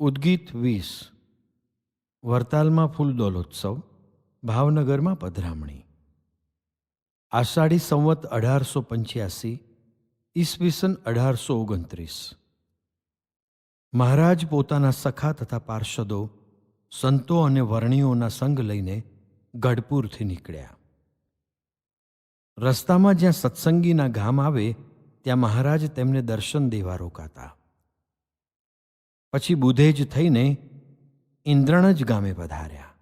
ઉદ્ગીત 20 વરતાલમાં ફૂલદોલોત્સવ ભાવનગરમાં પધરામણી આષાઢી સંવત 1885 ઈસવીસન 1829 મહારાજ પોતાના સખા તથા પાર્ષદો સંતો અને વર્ણીઓના સંગ લઈને ગઢપુરથી નીકળ્યા. રસ્તામાં જ્યાં સત્સંગીના ગામ આવે ત્યાં મહારાજ તેમને દર્શન દેવા રોકાતા. પછી બુધેજ થઈને ઇન્દ્રણજ ગામે પધાર્યા.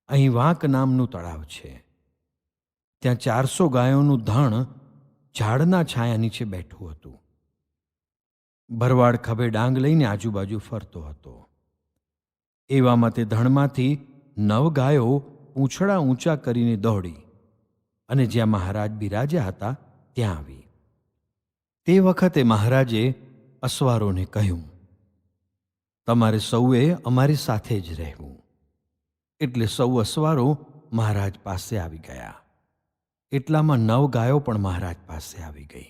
અહીં વાંક નામનું તળાવ છે. ત્યાં 400 ગાયોનું ધણ ઝાડના છાયા નીચે બેઠું હતું. ભરવાડ ખભે ડાંગ લઈને આજુબાજુ ફરતો હતો. એવામાં તે ધણમાંથી 9 ગાયો પૂંછડા ઊંચા કરીને દોડી અને જ્યાં મહારાજ બિરાજ્યા હતા ત્યાં આવી. તે વખતે મહારાજે અસવારોને કહ્યું, તમારે સૌએ અમારી સાથે જ રહેવું. એટલે સૌ અસવારો મહારાજ પાસે આવી ગયા. એટલામાં 9 ગાયો પણ મહારાજ પાસે આવી ગઈ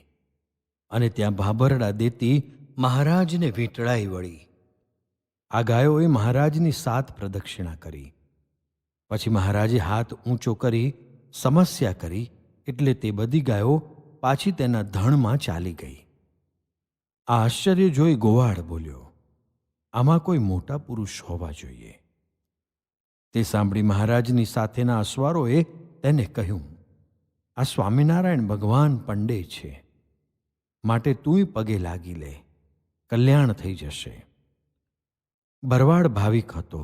અને ત્યાં ભાભરડા દેતી મહારાજને વીંટળાઈ વળી. આ ગાયોએ મહારાજની 7 પ્રદક્ષિણા કરી. પછી મહારાજે હાથ ઊંચો કરી સમસ્યા કરી એટલે તે બધી ગાયો પાછી તેના ધણમાં ચાલી ગઈ. આ આશ્ચર્ય જોઈ ગોવાળ બોલ્યો, આમાં કોઈ મોટા પુરુષ હોવા જોઈએ. તે સાંભળી મહારાજની સાથેના અસવારોએ તેને કહ્યું, આ સ્વામિનારાયણ ભગવાન પંડે છે, માટે તુંય પગે લાગી લે, કલ્યાણ થઈ જશે. ભરવાડ ભાવિક હતો.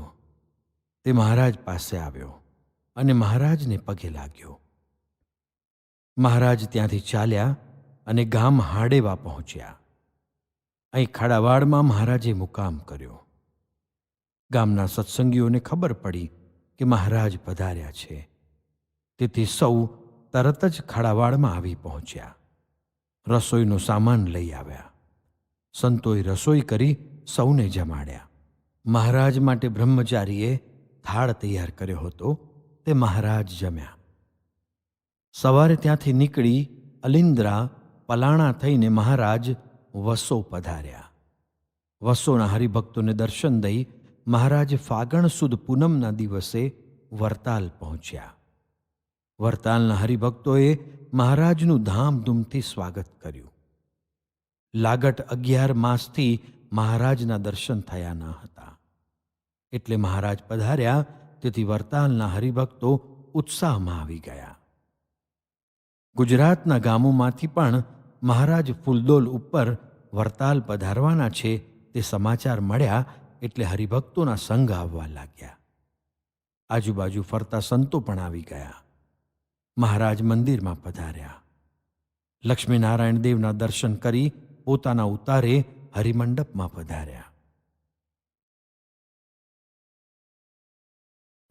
તે મહારાજ પાસે આવ્યો અને મહારાજને પગે લાગ્યો. મહારાજ ત્યાંથી ચાલ્યા અને ગામ હાડેવા પહોંચ્યા. અહીં ખાડાવાડમાં મહારાજે મુકામ કર્યો. ગામના સત્સંગીઓને ખબર પડી કે મહારાજ પધાર્યા છે. તેથી સૌ તરત જ ખાડાવાડમાં આવી પહોંચ્યા. રસોઈનો સામાન લઈ આવ્યા. સંતોએ રસોઈ કરી સૌને જમાડ્યા. મહારાજ માટે બ્રહ્મચારીએ થાળ તૈયાર કર્યો હતો. તે મહારાજ જમ્યા. સવારે ત્યાંથી નીકળી અલિન્દ્રા પલાણા થઈને મહારાજ વસો પધાર્યા. વસોના હરિભક્તોને દર્શન દઈ મહારાજ ફાગણ સુદ પૂનમના દિવસે વરતાલ પહોંચ્યા. વરતાલના હરિભક્તોએ મહારાજનું ધામધૂમથી સ્વાગત કર્યું. લાગટ 11 માસથી મહારાજના દર્શન થયા ન હતા. એટલે મહારાજ પધાર્યા તેથી વરતાલના હરિભક્તો ઉત્સાહમાં આવી ગયા. ગુજરાતના ગામોમાંથી પણ મહારાજ ફૂલદોલ ઉપર વરતાલ પધારવાના છે તે સમાચાર મળ્યા એટલે હરિભક્તોના સંઘ આવવા લાગ્યા. આજુબાજુ ફરતા સંતો પણ આવી ગયા. મહારાજ મંદિરમાં પધાર્યા. લક્ષ્મીનારાયણ દેવના દર્શન કરી પોતાના ઉતારે હરિમંડપમાં પધાર્યા.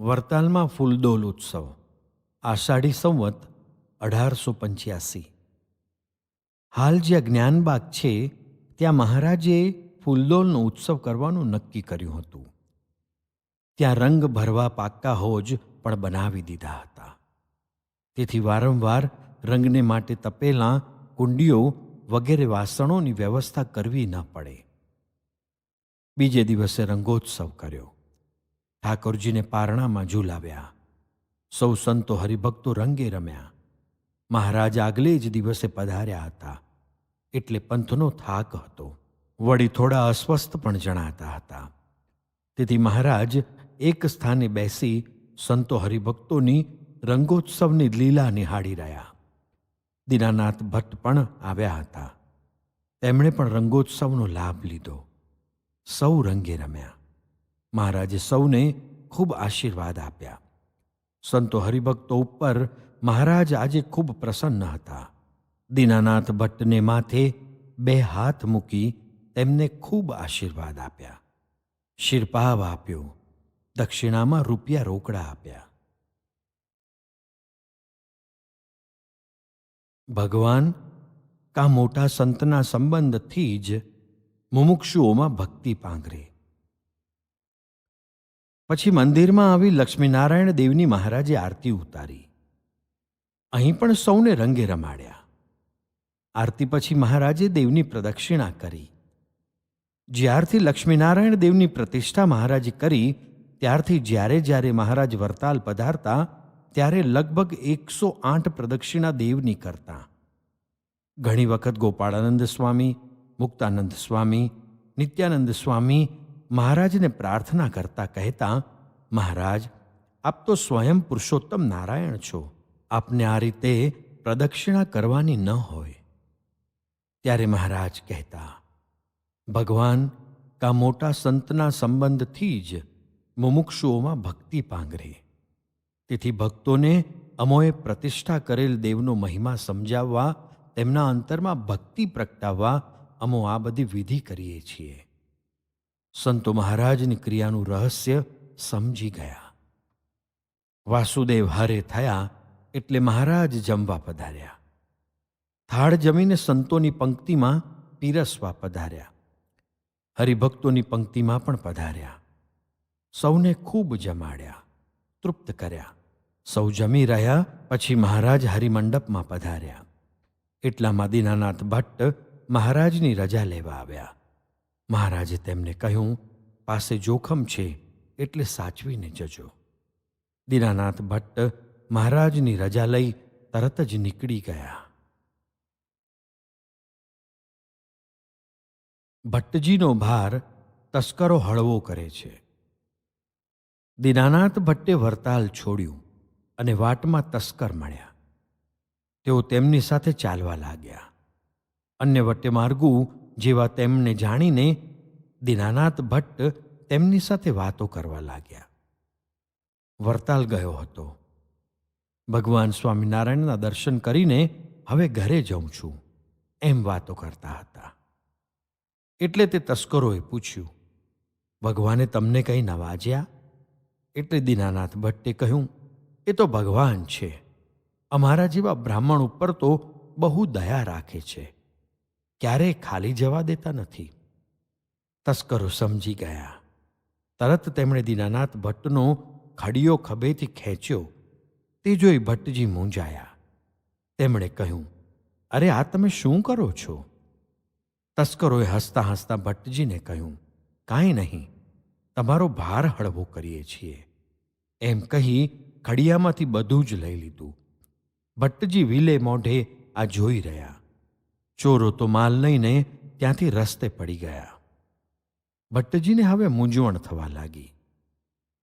વરતાલમાં ફૂલદોલ ઉત્સવ આષાઢી સંવત 1885. હાલ જ્યાં જ્ઞાનબાગ છે ત્યાં મહારાજે ફૂલદોલનો ઉત્સવ કરવાનું નક્કી કર્યું હતું. ત્યાં રંગ ભરવા પાક્કા હોજ પણ બનાવી દીધા હતા. તેથી વારંવાર રંગને માટે તપેલાં, કુંડીઓ વગેરે વાસણોની વ્યવસ્થા કરવી ન પડે. બીજે દિવસે રંગોત્સવ કર્યો. ઠાકોરજીને પારણામાં ઝૂલાવ્યા. સૌ સંતો હરિભક્તો રંગે રમ્યા. મહારાજ આગલે જ દિવસે પધાર્યા હતા એટલે પંથનો થાક હતો. વળી થોડા અસ્વસ્થ પણ જણાતા હતા. તેથી મહારાજ એક સ્થાને બેસી સંતો હરિભક્તોની રંગોત્સવની લીલા નિહાળી રહ્યા. દીનાનાથ ભટ્ટ પણ આવ્યા હતા. તેમણે પણ રંગોત્સવનો લાભ લીધો. સૌ રંગે રમ્યા. મહારાજે સૌને ખૂબ આશીર્વાદ આપ્યા. સંતો હરિભક્તો ઉપર મહારાજ આજે ખૂબ પ્રસન્ન હતા. દીનાનાથ ભટ્ટને માથે 2 હાથ મૂકી તેમને ખૂબ આશીર્વાદ આપ્યા. શિરપાવ આપ્યો. દક્ષિણામાં રૂપિયા રોકડા આપ્યા. ભગવાન કા મોટા સંતના સંબંધથી જ મુમુક્ષુઓમાં ભક્તિ પાંગરે. પછી મંદિરમાં આવી લક્ષ્મીનારાયણ દેવની મહારાજે આરતી ઉતારી. અહીં પણ સૌને રંગે રમાડ્યા. આરતી પછી મહારાજે દેવની પ્રદક્ષિણા કરી. જ્યારથી લક્ષ્મીનારાયણ દેવની પ્રતિષ્ઠા મહારાજે કરી ત્યારથી જ્યારે જ્યારે મહારાજ વરતાલ પધારતા ત્યારે લગભગ 108 પ્રદક્ષિણા દેવની કરતા. ઘણી વખત ગોપાળાનંદ સ્વામી, મુક્તાનંદ સ્વામી, નિત્યાનંદ સ્વામી મહારાજને પ્રાર્થના કરતા કહેતા, મહારાજ, આપ તો સ્વયં પુરુષોત્તમ નારાયણ છો, આપને આ રીતે પ્રદક્ષિણા કરવાની ન હોય. ત્યારે મહારાજ કહેતા, ભગવાન કા મોટા સંતના સંબંધથી જ મુમુક્ષુઓમાં ભક્તિ પાંગરે. તેથી ભક્તોને અમોએ પ્રતિષ્ઠા કરેલ દેવનો મહિમા સમજાવવા, તેમના અંતરમાં ભક્તિ પ્રગટાવવા અમો આ બધી વિધિ કરીએ છીએ. સંતો મહારાજની ક્રિયાનું રહસ્ય સમજી ગયા. વાસુદેવ હારે થયા એટલે મહારાજ જમવા પધાર્યા. થાળ જમીને સંતોની પંક્તિમાં પીરસવા પધાર્યા. હરિભક્તોની પંક્તિમાં પણ પધાર્યા. સૌને ખૂબ જમાડ્યા, તૃપ્ત કર્યા. સૌ જમી રહ્યા પછી મહારાજ હરિમંડપમાં પધાર્યા. એટલામાં દીનાનાથ ભટ્ટ મહારાજની રજા લેવા આવ્યા. મહારાજે તેમને કહ્યું, પાસે જોખમ છે એટલે સાચવીને જજો. દીનાનાથ ભટ્ટ મહારાજની રજા લઈ તરત જ નીકળી ગયા. ભટ્ટજીનો ભાર તસ્કરો હળવો કરે છે. દીનાનાથ ભટ્ટે વરતાલ છોડ્યું અને વાટમાં તસ્કર મળ્યા. તેઓ તેમની સાથે ચાલવા લાગ્યા. અન્ય વટે માર્ગુ જેવા તેમને જાણીને દીનાનાથ ભટ્ટ તેમની સાથે વાતો કરવા લાગ્યા. વરતાલ ગયો હતો. ભગવાન સ્વામિનારાયણના દર્શન કરીને હવે ઘરે જઉં છું એમ વાતો કરતા હતા. એટલે તે તસ્કરોએ પૂછ્યું, ભગવાને તમને કંઈ નવાજ્યા? એટલે દીનાનાથ ભટ્ટે કહ્યું, એ તો ભગવાન છે, અમારા જેવા બ્રાહ્મણ ઉપર તો બહુ દયા રાખે છે, ક્યારેય ખાલી જવા દેતા નથી. તસ્કરો સમજી ગયા. તરત તેમણે દીનાનાથ ભટ્ટનો ખડિયો ખભેથી ખેંચ્યો. તે જોઈ ભટ્ટજી મૂંઝાયા. તેમણે કહ્યું, અરે આ તમે શું કરો છો? તસ્કરોએ હસતા હસતા ભટ્ટજીને કહ્યું, કાંઈ નહીં, તમારો ભાર હળવો કરીએ છીએ. એમ કહી ખડિયામાંથી બધું જ લઈ લીધું. ભટ્ટજી વિલે મોઢે આ જોઈ રહ્યા. ચોરો તો માલ લઈને ત્યાંથી રસ્તે પડી ગયા. ભટ્ટજીને હવે મૂંઝવણ થવા લાગી.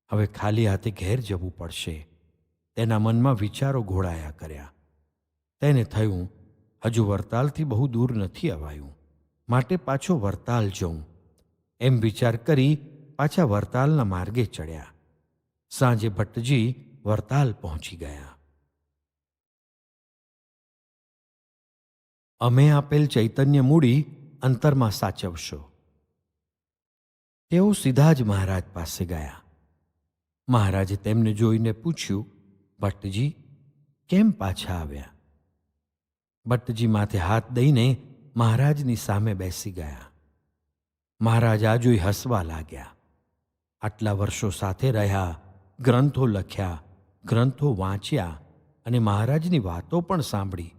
હવે ખાલી હાથે ઘેર જવું પડશે. તેના મનમાં વિચારો ઘોળાયા કર્યા. તેને થયું, હજુ વરતાલથી બહુ દૂર નથી અવાયું, માટે પાછો વરતાલ જઉં. એમ વિચાર કરી પાછા વરતાલના માર્ગે ચડ્યા. સાંજે ભટ્ટજી વરતાલ પહોંચી ગયા. અમે આપેલ ચૈતન્ય મૂડી અંતરમાં સાચવશો. તેઓ સીધા જ મહારાજ પાસે ગયા. મહારાજે તેમને જોઈને પૂછ્યું, ભટ્ટજી કેમ પાછા આવ્યા? ભટ્ટજી માથે હાથ દઈને મહારાજની સામે બેસી ગયા. મહારાજ આ જોઈ હસવા લાગ્યા. આટલા વર્ષો સાથે રહ્યા, ગ્રંથો લખ્યા, ગ્રંથો વાંચ્યા અને મહારાજની વાતો પણ સાંભળી,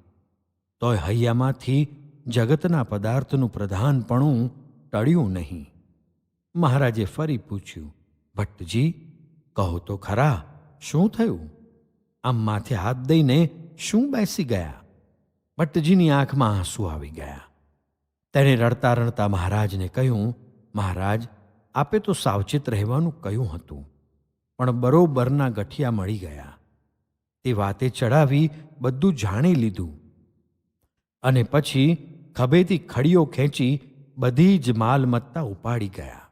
તોય હૈયામાંથી જગતના પદાર્થનું પ્રધાનપણું ટળ્યું નહીં. મહારાજે ફરી પૂછ્યું, ભટ્ટજી કહો તો ખરા, શું થયું? આમ માથે હાથ દઈને શું બેસી ગયા? ભટ્ટજીની આંખમાં આંસુ આવી ગયા. તેણે રડતા રડતા મહારાજને કહ્યું, મહારાજ, આપે તો સાવચેત રહેવાનું કહ્યું હતું, પણ બરોબરના ગઠિયા મળી ગયા. તે વાતે ચડાવી બધું જાણી લીધું અને પછી ખભેથી ખડીયો ખેંચી બધી જ માલમત્તા ઉપાડી ગયા.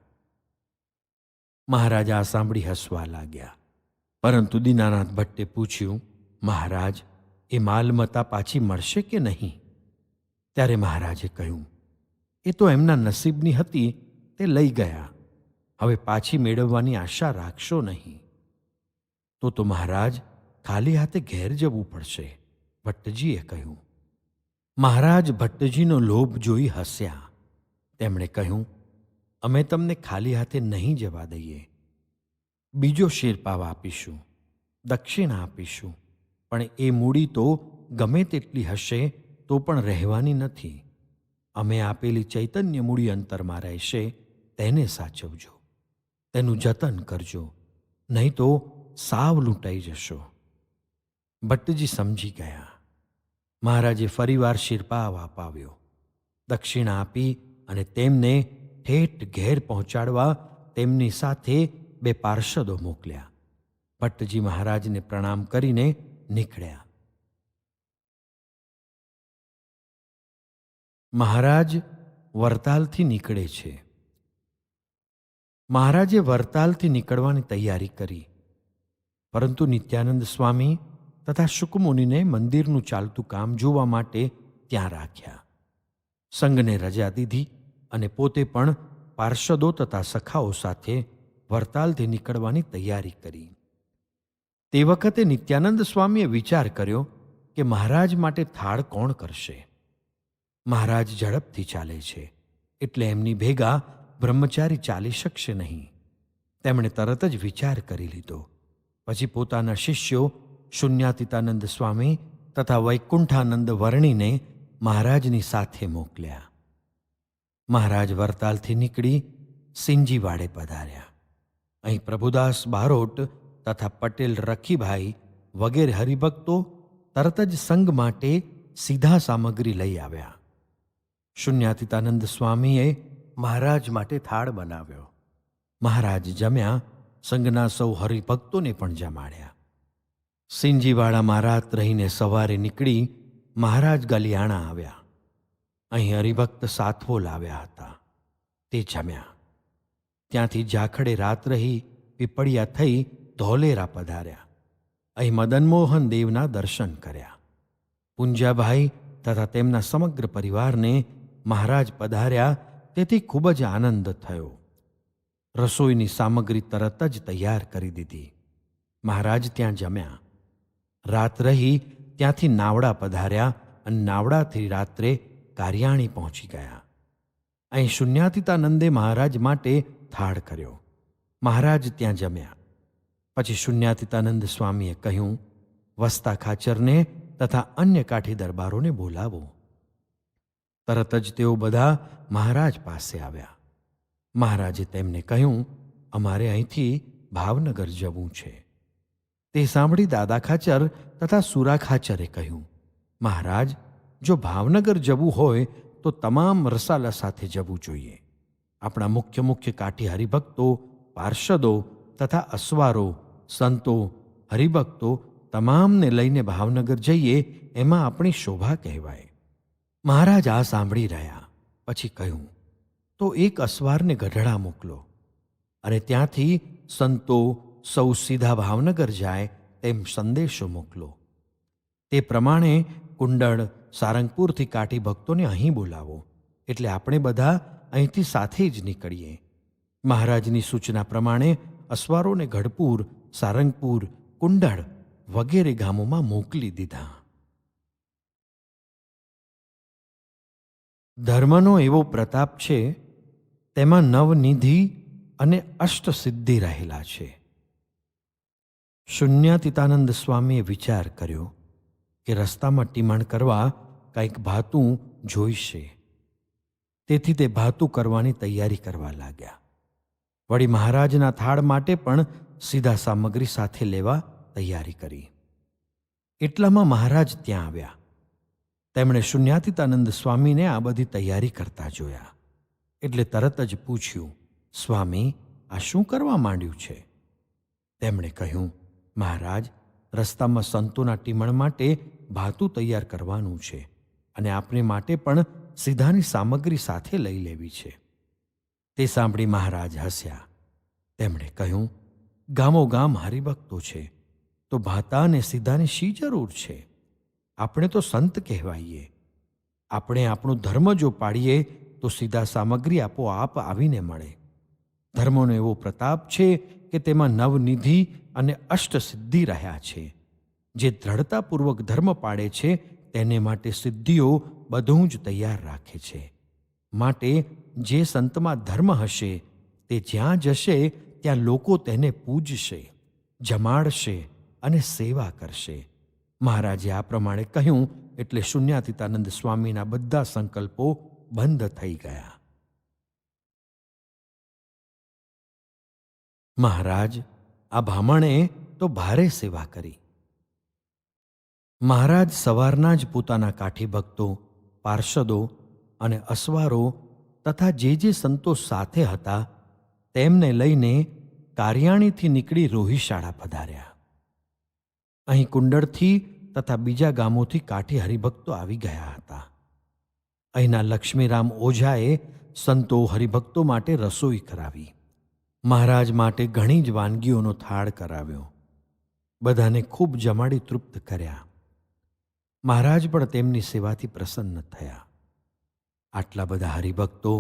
મહારાજ આ સાંભળી હસવા લાગ્યા. પરંતુ દીનાનાથ ભટ્ટે પૂછ્યું, મહારાજ, એ માલમત્તા પાછી મળશે કે નહીં? ત્યારે મહારાજે કહ્યું, એ તો એમના નસીબની હતી, તે લઈ ગયા. હવે પાછી મેળવવાની આશા રાખશો નહીં. તો મહારાજ ખાલી હાથે ઘેર જવું પડશે, ભટ્ટજીએ કહ્યું. મહારાજ ભટ્ટજીનો લોભ જોઈ હસ્યા. તેમણે કહ્યું, અમે તમને ખાલી હાથે નહીં જવા દઈએ. બીજો શેરપાવ આપીશું, દક્ષિણા આપીશું, પણ એ મૂડી તો ગમે તેટલી હશે તો પણ રહેવાની નથી. અમે આપેલી ચૈતન્ય મૂડી અંતરમાં રહેશે તેને સાચવજો, તેનું જતન કરજો, નહીં તો સાવ લૂંટાઈ જશો. ભટ્ટજી સમજી ગયા. મહારાજે ફરીવાર શિરપાવ અપાવ્યો, દક્ષિણા આપી અને તેમને ઠેઠ ઘેર પહોંચાડવા તેમની સાથે 2 પાર્ષદો મોકલ્યા. ભટ્ટજી મહારાજને પ્રણામ કરીને નીકળ્યા. મહારાજ વરતાલથી નીકળે છે. મહારાજે વરતાલથી નીકળવાની તૈયારી કરી, પરંતુ નિત્યાનંદ સ્વામી તથા શુકમુનિને મંદિરનું ચાલતું કામ જોવા માટે ત્યાં રાખ્યા. સંઘને રજા દીધી અને પોતે પણ પાર્ષદો તથા સખાઓ સાથે વરતાલથી નીકળવાની તૈયારી કરી. તે વખતે નિત્યાનંદ સ્વામીએ વિચાર કર્યો કે મહારાજ માટે થાળ કોણ કરશે? મહારાજ ઝડપથી ચાલે છે, એટલે એમની ભેગા બ્રહ્મચારી ચાલી શકશે નહીં. તેમણે તરત જ વિચાર કરી લીધો. પછી પોતાના શિષ્યો શૂન્યાતીતાનંદ સ્વામી તથા વૈકુંઠાનંદ વર્ણીને મહારાજની સાથે મોકલ્યા. મહારાજ વરતાલથી નીકળી સિંજીવાડે પધાર્યા. અહીં પ્રભુદાસ બારોટ તથા પટેલ રખીભાઈ વગેરે હરિભક્તો તરત જ સંઘ માટે સીધા સામગ્રી લઈ આવ્યા. શૂન્યાતીતાનંદ સ્વામીએ મહારાજ માટે થાળ બનાવ્યો. મહારાજ જમ્યા, સંઘના સૌ હરિભક્તોને પણ જમાડ્યા. સિંજીવાડામાં રાત રહીને સવારે નીકળી મહારાજ ગલિયાણા આવ્યા. અહીં હરિભક્ત સાથવો લાવ્યા હતા, તે જમ્યા. ત્યાંથી જાખડે રાત રહી પીપળિયા થઈ ધોલેરા પધાર્યા. અહીં મદનમોહન દેવના દર્શન કર્યા. પુંજાભાઈ તથા તેમના સમગ્ર પરિવારને મહારાજ પધાર્યા તેથી ખૂબ જ આનંદ થયો. રસોઈની સામગ્રી તરત જ તૈયાર કરી દીધી. મહારાજ ત્યાં જમ્યા. રાત રહી ત્યાંથી નાવડા પધાર્યા અને નાવડાથી રાત્રે કારિયાણી પહોંચી ગયા. અહીં શૂન્યાતીતાનંદે મહારાજ માટે થાળ કર્યો. મહારાજ ત્યાં જમ્યા. પછી શૂન્યાતીતાનંદ સ્વામીએ કહ્યું, વસ્તા ખાચરને તથા અન્ય કાઠી દરબારોને બોલાવો. તરત જ તેઓ બધા મહારાજ પાસે આવ્યા. મહારાજે તેમને કહ્યું, અમારે અહીંથી ભાવનગર જવું છે. તે સાંભળી દાદા ખાચર તથા સુરા ખાચરે કહ્યું, મહારાજ, જો ભાવનગર જવું હોય તો તમામ રસાલા સાથે જવું જોઈએ. આપણા મુખ્ય મુખ્ય કાઠી હરિભક્તો, પાર્ષદો તથા અસવારો, સંતો, હરિભક્તો તમામને લઈને ભાવનગર જઈએ એમાં આપણી શોભા કહેવાય. મહારાજ આ સાંભળી રહ્યા. પછી કહ્યું, તો એક અસવારને ગઢડા મોકલો અને ત્યાંથી સંતો સૌ સીધા ભાવનગર જાય તેમ સંદેશો મોકલો. તે પ્રમાણે કુંડળ, સારંગપુરથી કાઠી ભક્તોને અહીં બોલાવો, એટલે આપણે બધા અહીંથી સાથે જ નીકળીએ. મહારાજની સૂચના પ્રમાણે અસવારોને ગઢપુર, સારંગપુર, કુંડળ વગેરે ગામોમાં મોકલી દીધા. ધર્મનો એવો પ્રતાપ છે, તેમાં નવનિધિ અને અષ્ટસિદ્ધિ રહેલા છે. શૂન્યાતીતાનંદ સ્વામીએ વિચાર કર્યો કે રસ્તામાં ટીમણ કરવા કંઈક ભાતું જોઈશે. તેથી તે ભાતું કરવાની તૈયારી કરવા લાગ્યા. વળી મહારાજના થાળ માટે પણ સીધા સામગ્રી સાથે લેવા તૈયારી કરી. એટલામાં મહારાજ ત્યાં આવ્યા. તેમણે શૂન્યાતીતાનંદ સ્વામીને આ બધી તૈયારી કરતા જોયા. એટલે તરત જ પૂછ્યું, સ્વામી, આ શું કરવા માંડ્યું છે? તેમણે કહ્યું, મહારાજ, રસ્તામાં સંતોના ટીમણ માટે ભાતું તૈયાર કરવાનું છે અને આપને માટે પણ સીધાની સામગ્રી સાથે લઈ લેવી છે. તે સાંભળી મહારાજ હસ્યા. તેમણે કહ્યું, ગામોગામ હરિભક્તો છે, તો ભાતા અને સીધાની શી જરૂર છે? આપણે તો સંત કહેવાઈએ. આપણે આપણો ધર્મ જો પાડીએ તો સીધા સામગ્રી આપોઆપ આવીને મળે. ધર્મનો એવો પ્રતાપ છે કે તેમાં નવનિધિ અને અષ્ટસિદ્ધિ રહ્યા છે. જે દ્રઢતાપૂર્વક ધર્મ પાડે છે તેને માટે સિદ્ધિઓ બધું જ તૈયાર રાખે છે. માટે જે સંતમાં ધર્મ હશે તે જ્યાં જશે ત્યાં લોકો તેને પૂજશે, જમાડશે અને સેવા કરશે. મહારાજે આ પ્રમાણે કહ્યું એટલે શૂન્યાતીતાનંદ સ્વામીના બધા સંકલ્પો બંધ થઈ ગયા. મહારાજ, આ બ્રાહ્મણે તો ભારે સેવા કરી. મહારાજ સવારના જ પોતાના કાઠી ભક્તો, પાર્ષદો અને અસવારો તથા જે સંતો સાથે હતા તેમને લઈને કારિયાણીથી નીકળી રોહિશાળા પધાર્યા. અહીં કુંડળથી તથા બીજા ગામોથી કાઠી હરિભક્તો આવી ગયા હતા. અહીંના લક્ષ્મીરામ ઓઝાએ સંતો હરિભક્તો માટે રસોઈ કરાવી. મહારાજ માટે ઘણી જ વાનગીઓનો થાળ કરાવ્યો. બધાને ખૂબ જમાડી તૃપ્ત કર્યા. મહારાજ પણ તેમની સેવાથી પ્રસન્ન થયા. આટલા બધા હરિભક્તો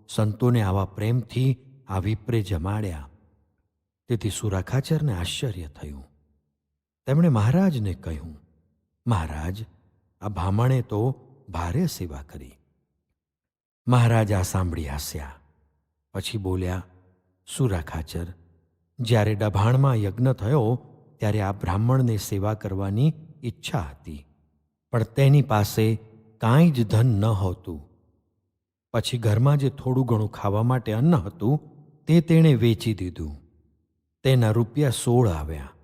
સંતોને આવા પ્રેમથી આ વિપ્રે જમાડ્યા. તેથી સુરાખાચરને આશ્ચર્ય થયું. તેમણે મહારાજને કહ્યું, મહારાજ, આ બ્રાહ્મણે તો ભારે સેવા કરી. મહારાજ આ સાંભળી હસ્યા. પછી બોલ્યા, સુરાખાચર, જ્યારે ડભાણમાં યજ્ઞ થયો ત્યારે આ બ્રાહ્મણને સેવા કરવાની ઈચ્છા હતી, પણ તેની પાસે કાંઈ જ ધન ન હતું. પછી ઘરમાં જે થોડું ઘણું ખાવા માટે અન્ન હતું તે તેણે વેચી દીધું. તેના રૂપિયા 16 આવ્યા.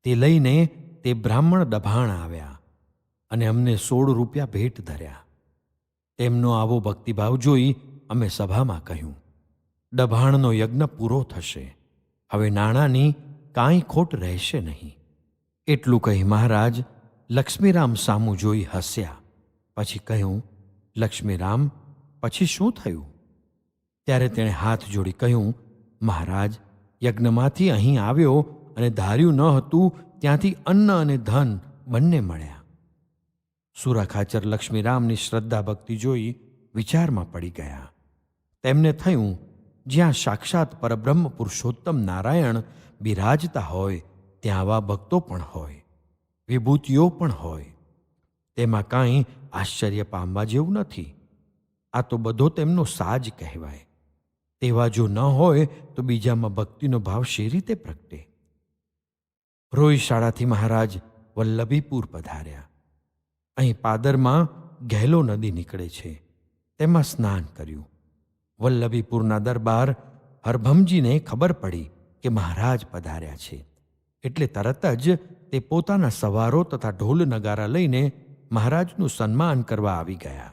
તે લઈને તે બ્રાહ્મણ ડભાણ આવ્યા અને અમને 16 રૂપિયા ભેટ ધર્યા. તેમનો આવો ભક્તિભાવ જોઈ અમે સભામાં કહ્યું, ડભાણનો યજ્ઞ પૂરો થશે, હવે નાણાંની કાંઈ ખોટ રહેશે નહીં. એટલું કહી મહારાજ લક્ષ્મીરામ સામું જોઈ હસ્યા. પછી કહ્યું, લક્ષ્મીરામ, પછી શું થયું? ત્યારે તેણે હાથ જોડી કહ્યું, મહારાજ, યજ્ઞમાંથી અહીં આવ્યો અને ધાર્યું ન હતું ત્યાંથી અન્ન અને ધન બંને મળ્યા. સુરાખાચર લક્ષ્મીરામની શ્રદ્ધા ભક્તિ જોઈ વિચારમાં પડી ગયા. તેમને થયું, જ્યાં સાક્ષાત પરબ્રહ્મ પુરુષોત્તમ નારાયણ બિરાજતા હોય ત્યાં આવા ભક્તો પણ હોય, વિભૂતિઓ પણ હોય. તેમાં કાંઈ આશ્ચર્ય પામવા જેવું નથી. આ તો બધો તેમનો સાજ કહેવાય. તેવા જો ન હોય તો બીજામાં ભક્તિનો ભાવ શી રીતે પ્રગટે? રોહિશાળાથી મહારાજ વલ્લભીપુર પધાર્યા. અહીં પાદરમાં ગહેલો નદી નીકળે છે, તેમાં સ્નાન કર્યું. વલ્લભીપુરના દરબાર હરભમજીને ખબર પડી કે મહારાજ પધાર્યા છે, એટલે તરત જ તે પોતાના સવારો તથા ઢોલ નગારા લઈને મહારાજનું સન્માન કરવા આવી ગયા.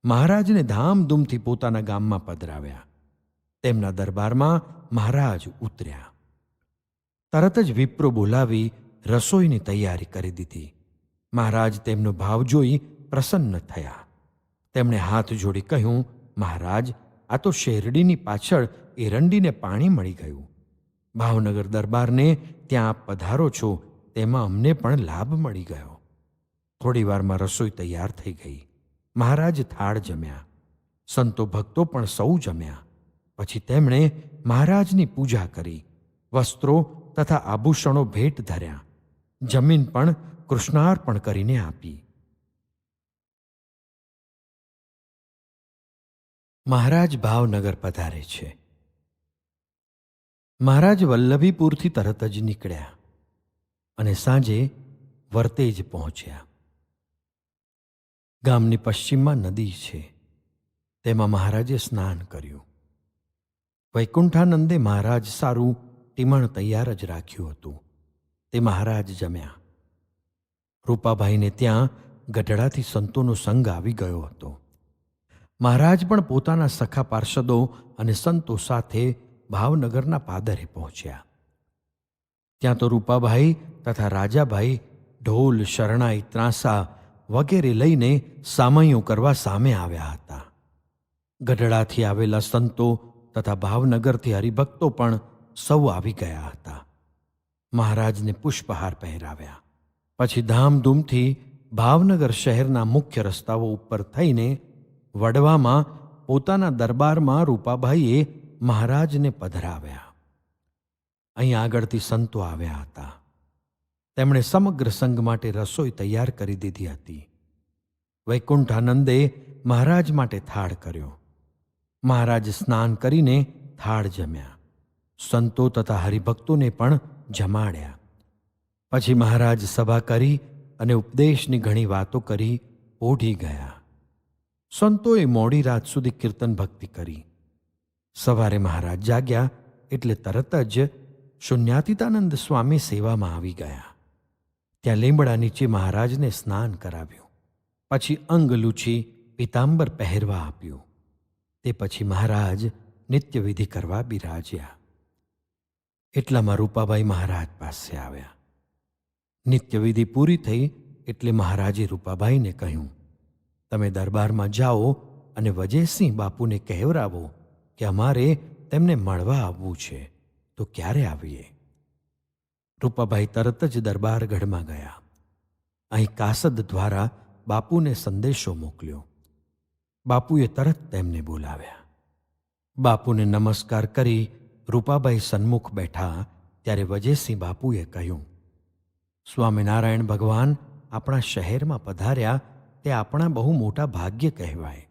મહારાજને ધામધૂમથી પોતાના ગામમાં પધરાવ્યા. તેમના દરબારમાં મહારાજ ઉતર્યા. તરત જ વિપ્રો બોલાવી રસોઈની તૈયારી કરી દીધી. મહારાજ તેમનો ભાવ જોઈ પ્રસન્ન થયા. તેમણે હાથ જોડી કહ્યું, મહારાજ, આ તો શેરડીની પાછળ એરંડીને પાણી મળી ગયું. ભાવનગર દરબારને ત્યાં આપ પધારો છો તેમાં અમને પણ લાભ મળી ગયો. થોડી વારમાં રસોઈ તૈયાર થઈ ગઈ. મહારાજ થાળ જમ્યા. સંતો ભક્તો પણ સૌ જમ્યા. પછી તેમણે મહારાજની પૂજા કરી, વસ્ત્રો તથા આભૂષણો ભેટ ધર્યા. જમીન પણ કૃષ્ણાર્પણ કરીને આપી. મહારાજ ભાવનગર પધારે છે. મહારાજ વલ્લભીપુરથી તરત જ નીકળ્યા અને સાંજે વર્તેજ પહોંચ્યા. ગામની પશ્ચિમમાં નદી છે, તેમાં મહારાજે સ્નાન કર્યું. વૈકુંઠાનંદે મહારાજ સારું ટીમણ તૈયાર જ રાખ્યું હતું. તે મહારાજ જમ્યા. રૂપાભાઈને ત્યાં ગઢડાથી સંતોનો સંગ આવી ગયો હતો. મહારાજ પણ પોતાના સખા પાર્ષદો અને સંતો સાથે ભાવનગરના પાદરે પહોંચ્યા. ત્યાં તો રૂપાભાઈ તથા રાજાભાઈ ઢોલ, શરણાઈ, ત્રાંસા વગેરે લઈને સામૈયું કરવા સામે આવ્યા હતા. ગઢડાથી આવેલા સંતો તથા ભાવનગરથી હરિભક્તો પણ સૌ આવી ગયા હતા. મહારાજને પુષ્પહાર પહેરાવ્યા. પછી ધામધૂમથી ભાવનગર શહેરના મુખ્ય રસ્તાઓ ઉપર થઈને વડવામાં પોતાના દરબારમાં રૂપાભાઈએ મહારાજને પધરાવ્યા. અહીં આગળથી સંતો આવ્યા હતા. તેમણે સમગ્ર સંઘ માટે રસોઈ તૈયાર કરી દીધી હતી. વૈકુંઠાનંદે મહારાજ માટે થાળ કર્યો. મહારાજ સ્નાન કરીને થાળ જમ્યા. સંતો તથા હરિભક્તોને પણ જમાડ્યા. પછી મહારાજ સભા કરી અને ઉપદેશની ઘણી વાતો કરી ઓઢી ગયા. સંતોએ મોડી રાત સુધી કીર્તન ભક્તિ કરી. સવારે મહારાજ જાગ્યા એટલે તરત જ શૂન્યાતીતાનંદ સ્વામી સેવામાં આવી ગયા. ત્યાં લીમડા નીચે મહારાજને સ્નાન કરાવ્યું. પછી અંગ લૂછી પીતાંબર પહેરવા આપ્યું. તે પછી મહારાજ નિત્યવિધિ કરવા બિરાજ્યા. એટલામાં રૂપાબાઈ મહારાજ પાસે આવ્યા. નિત્યવિધિ પૂરી થઈ એટલે મહારાજે રૂપાબાઈને કહ્યું, તમે દરબારમાં જાઓ અને વજયસિંહ બાપુને કહેવરાવો કે અમારે તેમને મળવા આવવું છે, તો ક્યારે આવીએ? રૂપાબાઈ તરત જ દરબારગઢમાં ગયા. અહીં કાસદ દ્વારા બાપુને સંદેશો મોકલ્યો. બાપુએ તરત તેમને બોલાવ્યા. બાપુને નમસ્કાર કરી રૂપાબાઈ સન્મુખ બેઠા ત્યારે વજયસિંહ બાપુએ કહ્યું, સ્વામિનારાયણ ભગવાન આપણા શહેરમાં પધાર્યા તે આપણા બહુ મોટા ભાગ્ય કહેવાય.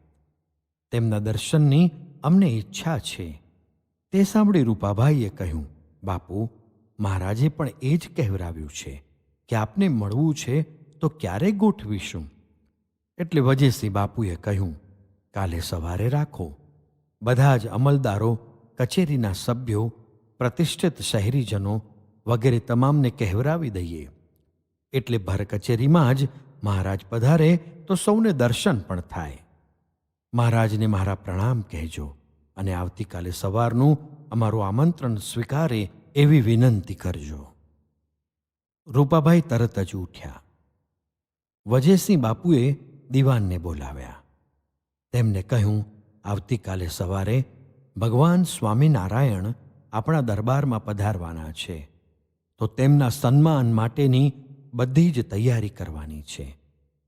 તેમના દર્શનની અમને ઈચ્છા છે. તે સાંભળી રૂપાબાઈએ કહ્યું, બાપુ, મહારાજે પણ એ જ કહેવરાવ્યું છે કે આપને મળવું છે તો ક્યારે ગોઠવીશું? એટલે વજયસિંહ બાપુએ કહ્યું, કાલે સવારે રાખો. બધા જ અમલદારો, કચેરીના સભ્યો, પ્રતિષ્ઠિત શહેરીજનો વગેરે તમામને કહેવરાવી દઈએ. એટલે ભર કચેરીમાં જ મહારાજ પધારે તો સૌને દર્શન પણ થાય. મહારાજને મારા પ્રણામ કહેજો અને આવતીકાલે સવારનું અમારું આમંત્રણ સ્વીકારે એવી વિનંતી કરજો. રૂપાબાઈ તરત જ ઉઠ્યા. વજયસિંહ બાપુએ દિવાનને બોલાવ્યા. તેમને કહ્યું, આવતીકાલે સવારે ભગવાન સ્વામિનારાયણ આપણા દરબારમાં પધારવાના છે, તો તેમના સન્માન માટેની બધી જ તૈયારી કરવાની છે.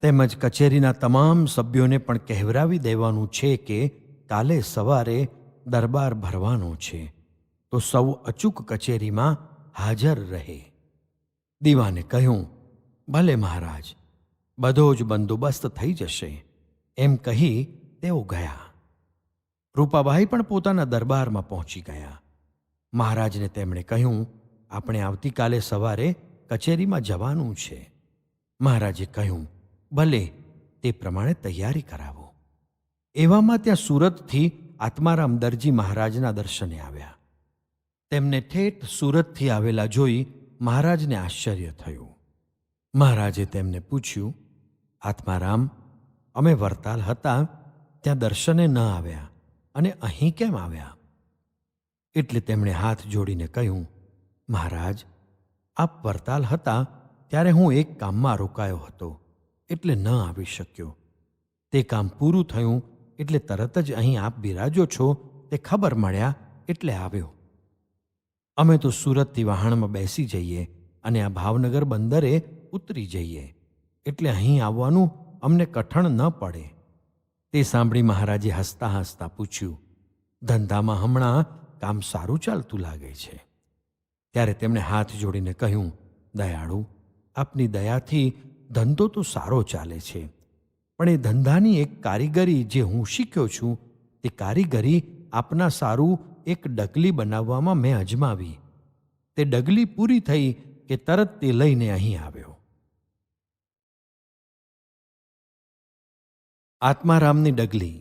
તેમજ કચેરીના તમામ સભ્યોને પણ કહેવરાવી દેવાનું છે કે કાલે સવારે દરબાર ભરવાનો છે, તો સૌ અચૂક કચેરીમાં હાજર રહે. દીવાને કહ્યું, ભલે મહારાજ, બધો જ બંદોબસ્ત થઈ જશે. એમ કહી તેઓ ગયા. રૂપાબાઈ પણ પોતાના દરબારમાં પહોંચી ગયા. મહારાજને તેમણે કહ્યું, આપણે આવતીકાલે સવારે કચેરીમાં જવાનું છે. મહારાજે કહ્યું, ભલે, તે પ્રમાણે તૈયારી કરાવો. એવામાં ત્યાં સુરતથી આત્મારામ દરજી મહારાજના દર્શને આવ્યા. તેમને ઠેઠ સુરતથી આવેલા જોઈ મહારાજને આશ્ચર્ય થયું. મહારાજે તેમને પૂછ્યું, આત્મારામ, અમે વરતાલ હતા ત્યાં દર્શને ન આવ્યા અને અહીં કેમ આવ્યા? એટલે તેમણે હાથ જોડીને કહ્યું, મહારાજ, આપ વરતાલ હતા ત્યારે હું એક કામમાં રોકાયો હતો, એટલે ન આવી શક્યો. તે કામ પૂરું થયું એટલે તરત જ અહીં આપ બિરાજો છો તે ખબર મળ્યા એટલે આવ્યો. અમે તો સુરતથી વહાણમાં બેસી જઈએ અને આ ભાવનગર બંદરે ઉતરી જઈએ, એટલે અહીં આવવાનું અમને કઠણ ન પડે. તે સાંભળી મહારાજે હસતા હસતા પૂછ્યું, ધંધામાં હમણાં કામ સારું ચાલતું લાગે છે? ત્યારે તેમણે હાથ જોડીને કહ્યું, દયાળુ, આપની દયાથી ધંધો તો સારો ચાલે છે, પણ એ ધંધાની એક કારીગરી જે હું શીખ્યો છું તે કારીગરી આપના સારું એક ડગલી બનાવવામાં મેં અજમાવી. તે ડગલી પૂરી થઈ કે તરત તે લઈને અહીં આવ્યો. આત્મારામની ડગલી.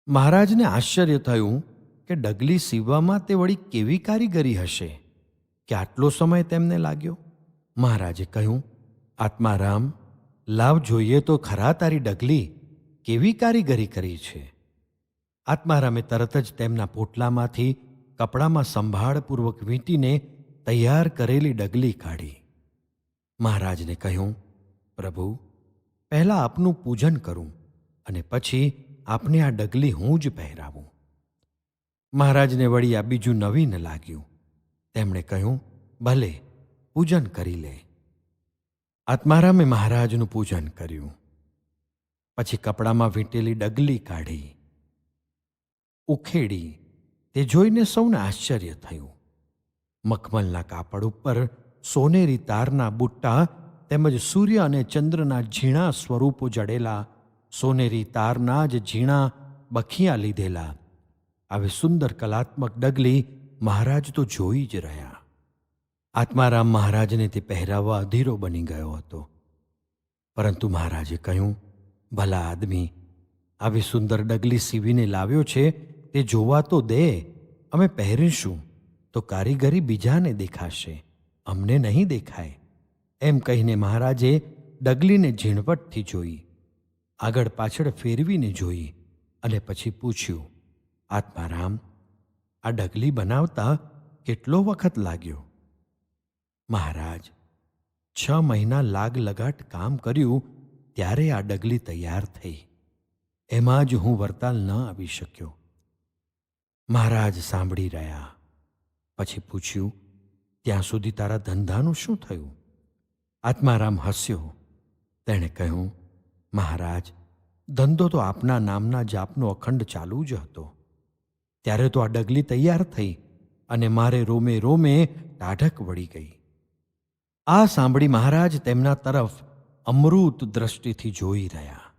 મહારાજને આશ્ચર્ય થયું કે ડગલી સીવવામાં તે વળી કેવી કારીગરી હશે કે આટલો સમય તેમને લાગ્યો. મહારાજે કહ્યું, આત્મારામ, લાવ જોઈએ તો ખરા તારી ડગલી કેવી કારીગરી કરી છે. આત્મારામે તરત જ તેમના પોટલામાંથી કપડામાં સંભાળપૂર્વક વીંટીને તૈયાર કરેલી ડગલી કાઢી. મહારાજને કહ્યું, પ્રભુ, પહેલાં આપનું પૂજન કરું અને પછી આપને આ ડગલી હું જ પહેરાવું. મહારાજને વળી આ બીજું નવીન લાગ્યું. તેમણે કહ્યું, ભલે, પૂજન કરી લે. આત્મારામે મહારાજનું પૂજન કર્યું. પછી કપડામાં વીંટેલી ડગલી કાઢી, ઉખેડી. તે જોઈને સૌને આશ્ચર્ય થયું. મખમલના કાપડ ઉપર સોનેરી તારના બુટ્ટા તેમજ સૂર્ય અને ચંદ્રના ઝીણા સ્વરૂપો જડેલા સોનેરી તારના જ ઝીણા બખિયા લીધેલા આવી સુંદર કલાત્મક ડગલી મહારાજ તો જોઈ જ રહ્યા. આત્મારામ મહારાજને તે પહેરાવવા અધીરો બની ગયો હતો. પરંતુ મહારાજે કહ્યું, ભલા આદમી, આવી સુંદર ડગલી સીવીને લાવ્યો છે તે જોવા તો દે અમે પહેરીશું તો કારીગરી બીજાને દેખાશે, અમને નહીં દેખાય. એમ કહીને મહારાજે ડગલીને ઝીણવટથી જોઈ, આગળ પાછળ ફેરવીને જોઈ અને પછી પૂછ્યું, આત્મારામ, આ ડગલી બનાવતા કેટલો વખત લાગ્યો? મહારાજ, 6 મહિના લાગ લગાટ કામ કર્યું ત્યારે આ ડગલી તૈયાર થઈ. એમાં જ હું વરતાલ ન આવી શક્યો. મહારાજ સાંભળી રહ્યા. પછી પૂછ્યું, ત્યાં સુધી તારા ધંધાનું શું થયું? આત્મારામ હસ્યો. તેણે કહ્યું, મહારાજ, ધંધો તો આપના નામના જાપનો અખંડ ચાલુ જ હતો. ત્યારે તો આ ડગલી તૈયાર થઈ અને મારે રોમે રોમે ટાઢક વળી ગઈ. આ સાંભળી મહારાજ તેમના તરફ અમૃત દ્રષ્ટિથી જોઈ રહ્યા.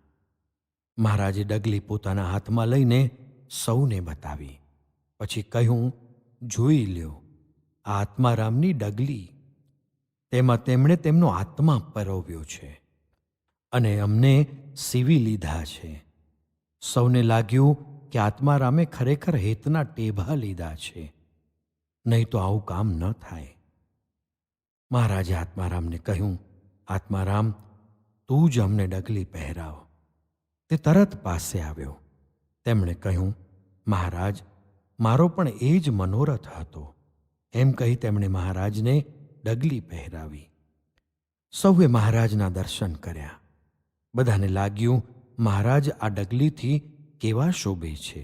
મહારાજે ડગલી પોતાના હાથમાં લઈને સૌને બતાવી. પછી કહ્યું, જોઈ લ્યો, આ આત્મારામની ડગલી. તેમાં તેમણે તેમનો આત્મા પરોવ્યો છે અને અમને સીવી લીધા છે. સૌને લાગ્યું કે આત્મારામે ખરેખર હેતના ટેભા લીધા છે, નહીં તો આવું કામ ન થાય. મહારાજે આત્મારામને કહ્યું, આત્મારામ, તું જ અમને ડગલી પહેરાવ. તે તરત પાસે આવ્યો. તેમણે કહ્યું, મહારાજ, મારો પણ એ જ મનોરથ હતો. એમ કહી તેમણે મહારાજને ડગલી પહેરાવી. સૌએ મહારાજના દર્શન કર્યા. બધાને લાગ્યું મહારાજ આ ડગલીથી કેવા શોભે છે.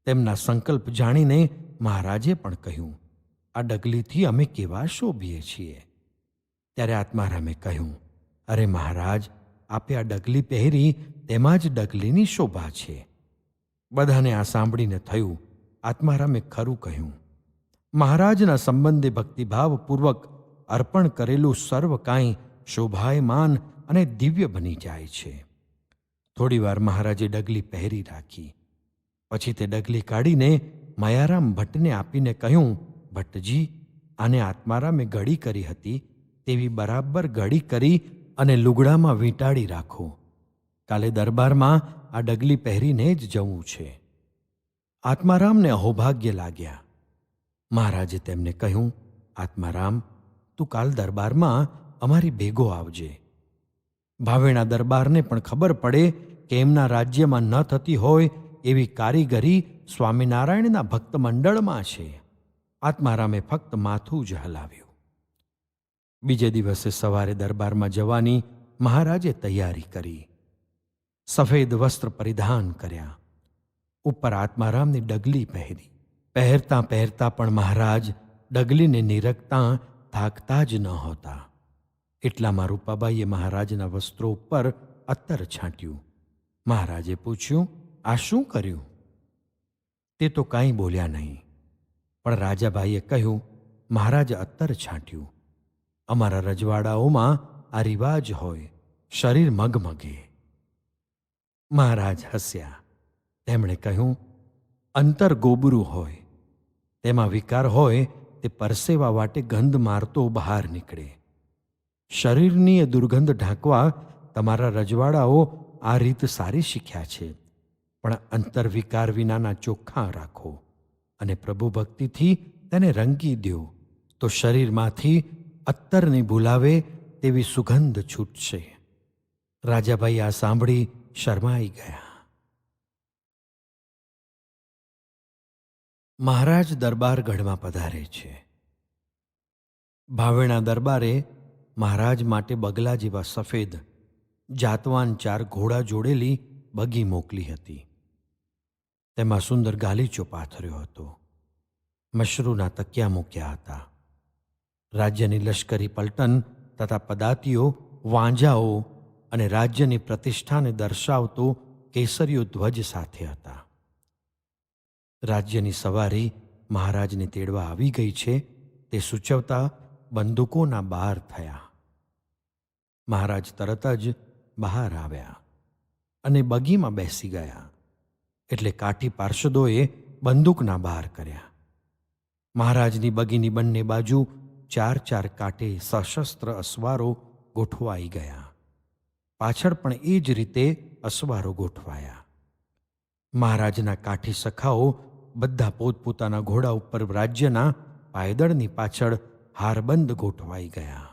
તેમના સંકલ્પ જાણીને મહારાજે પણ કહ્યું, આ ડગલીથી અમે કેવા શોભીએ છીએ. ત્યારે આત્મારામે કહ્યું, અરે મહારાજ, આપે આ ડગલી પહેરી તેમાં જ ડગલીની શોભા છે. બધાને આ સાંભળીને થયું, આત્મારામે ખરું કહ્યું. મહારાજના સંબંધે ભક્તિભાવપૂર્વક અર્પણ કરેલું સર્વ કાંઈ શોભાયમાન અને દિવ્ય બની જાય છે. થોડીવાર મહારાજે ડગલી પહેરી રાખી. પછી તે ડગલી કાઢીને મયારામ ભટ્ટને આપીને કહ્યું, ભટ્ટજી, આને આત્મારામે ઘડી કરી હતી તેવી બરાબર ઘડી કરી અને લુગડામાં વીંટાળી રાખો. કાલે દરબારમાં આ ડગલી પહેરીને જ જવું છે. આત્મારામને અહોભાગ્ય લાગ્યા. મહારાજે તેમને કહ્યું, આત્મારામ, તું કાલ દરબારમાં અમારી ભેગો આવજે. ભાવેણા દરબારને પણ ખબર પડે કે એમના રાજ્યમાં ન થતી હોય એવી કારીગરી સ્વામિનારાયણના ભક્ત મંડળમાં છે. આત્મારામે ફક્ત માથું જ હલાવ્યું. બીજે દિવસે સવારે દરબારમાં જવાની મહારાજે તૈયારી કરી. સફેદ વસ્ત્ર પરિધાન કર્યા. ઉપર આત્મારામની ડગલી પહેરી. પહેરતા પહેરતા પણ મહારાજ ડગલીને નિરખતા થાકતા જ ન હોતા. એટલામાં રૂપાબાઈએ મહારાજના વસ્ત્રો ઉપર અત્તર છાંટ્યું. મહારાજે પૂછ્યું, આ શું કર્યું? તે તો કાંઈ બોલ્યા નહીં. પણ રાજાભાઈએ કહ્યું, મહારાજે અત્તર છાંટ્યું. અમારા રજવાડાઓમાં આ રિવાજ હોય, શરીર મગમગે. મહારાજ હસ્યા. તેમણે કહ્યું, અંતર ગોબરું હોય, તેમાં વિકાર હોય તે પરસેવા વાટે ગંધ મારતો બહાર નીકળે. શરીરની એ દુર્ગંધ ઢાંકવા તમારા રજવાડાઓ આ રીત સારી શીખ્યા છે. પણ અંતર વિકાર વિનાના ચોખ્ખા રાખો અને પ્રભુ ભક્તિથી તેને રંગી દો, તો શરીરમાંથી અત્તરને ભૂલાવે તેવી સુગંધ છૂટશે. રાજાભાઈ આ સાંભળી શરમાઈ ગયા. મહારાજ દરબારગઢમાં પધારે છે. ભાવેણા દરબારે મહારાજ માટે બગલા જેવા સફેદ જાતવાન 4 ઘોડા જોડેલી બગી મોકલી હતી. તેમાં સુંદર ગાલીચો પાથર્યો હતો. મશરૂના તકિયા મૂક્યા હતા. રાજ્યની લશ્કરી પલટન તથા પદાતિઓ, વાંજાઓ અને રાજ્યની પ્રતિષ્ઠાને દર્શાવતો કેસરીયો ધ્વજ સાથે હતા. રાજ્યની સવારી મહારાજને તેડવા આવી ગઈ છે તે સૂચવતા બંદૂકોના બાર થયા. મહારાજ તરત જ બહાર આવ્યા અને બગીમાં બેસી ગયા. એટલે કાઠી પાર્ષદોએ બંદૂકના બાર કર્યા. મહારાજની બગીની બંને બાજુ 4 કાંટે સશસ્ત્ર અસવારો ગોઠવાઈ ગયા. પાછળ પણ એ જ રીતે અસવારો ગોઠવાયા. મહારાજના કાઠી સખાઓ બધા પોતપોતાના ઘોડા ઉપર રાજ્યના પાયદળની પાછળ હારબંધ ગોઠવાઈ ગયા.